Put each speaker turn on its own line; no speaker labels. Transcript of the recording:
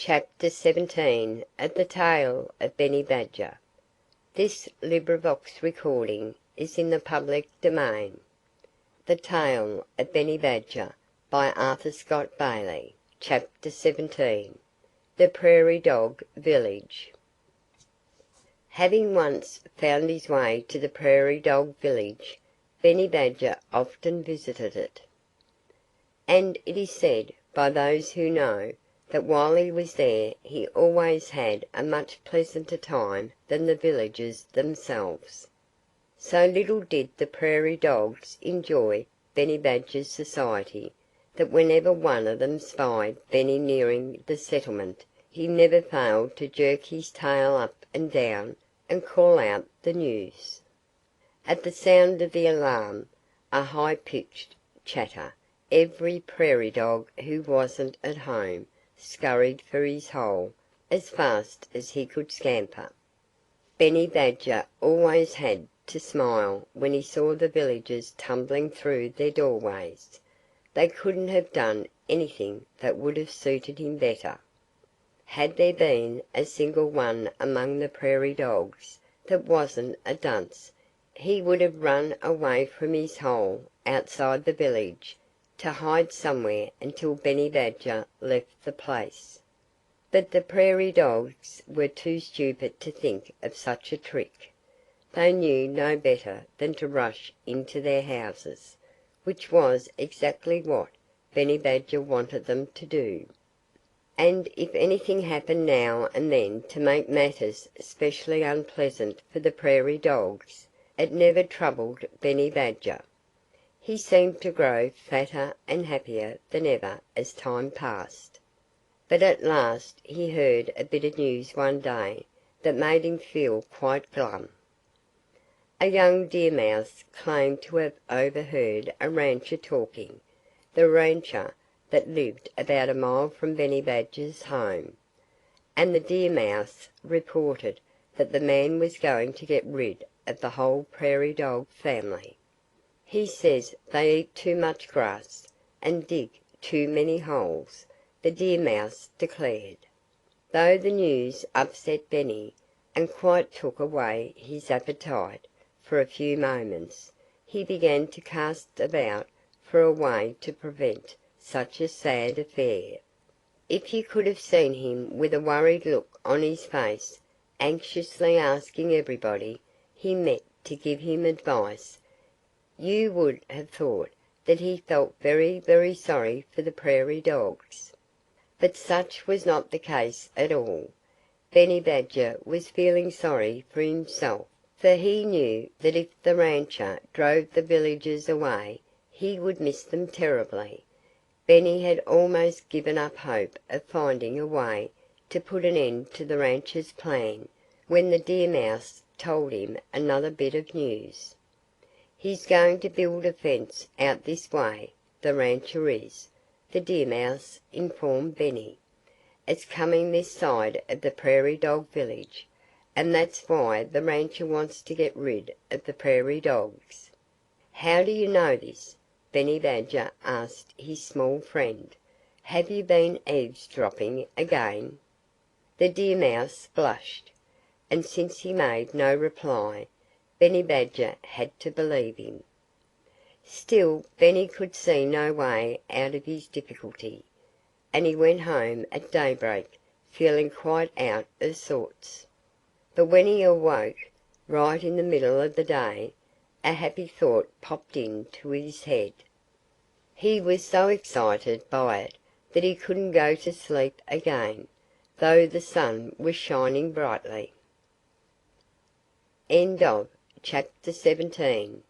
Chapter 17 of the Tale of Benny Badger. This recording is in the public domain. The Tale of Benny Badger by Arthur Scott Bailey. Chapter 17. The Prairie Dog Village. Having once found his way to the Prairie Dog Village, Benny Badger often visited it. And it is said, by those who know, that while he was there he always had a much pleasanter time than the villagers themselves. So little did the prairie dogs enjoy Benny Badger's society that whenever one of them spied Benny nearing the settlement he never failed to jerk his tail up and down and call out the news. At the sound of the alarm, a high-pitched chatter, every prairie dog who wasn't at home scurried for his hole as fast as he could scamper. Benny Badger always had to smile when he saw the villagers tumbling through their doorways. They couldn't have done anything that would have suited him better. Had there been a single one among the prairie dogs that wasn't a dunce, he would have run away from his hole outside the village to hide somewhere until Benny Badger left the place. But the prairie dogs were too stupid to think of such a trick. They knew no better than to rush into their houses, which was exactly what Benny Badger wanted them to do. And if anything happened now and then to make matters specially unpleasant for the prairie dogs, it never troubled Benny Badger. He seemed to grow fatter and happier than ever as time passed. But at last he heard a bit of news one day that made him feel quite glum. A young deer mouse claimed to have overheard a rancher talking, the rancher that lived about a mile from Benny Badger's home. And the deer mouse reported that the man was going to get rid of the whole prairie dog family. "He says they eat too much grass and dig too many holes," the deer mouse declared. Though the news upset Benny and quite took away his appetite for a few moments, he began to cast about for a way to prevent such a sad affair. If you could have seen him with a worried look on his face, anxiously asking everybody he met to give him advice, you would have thought that he felt very, very sorry for the prairie dogs. But such was not the case at all. Benny Badger was feeling sorry for himself, for he knew that if the rancher drove the villagers away he would miss them terribly. Benny had almost given up hope of finding a way to put an end to the rancher's plan when the deer mouse told him another bit of news. "He's going to build a fence out this way, the rancher is," the deer mouse informed Benny. "It's coming this side of the prairie dog village, and that's why the rancher wants to get rid of the prairie dogs." "How do you know this?" Benny Badger asked his small friend. "Have you been eavesdropping again?" The deer mouse blushed, and since he made no reply, Benny Badger had to believe him. Still Benny could see no way out of his difficulty, and he went home at daybreak feeling quite out of sorts. But when he awoke, right in the middle of the day, a happy thought popped into his head. He was so excited by it that he couldn't go to sleep again, though the sun was shining brightly. End of Chapter 17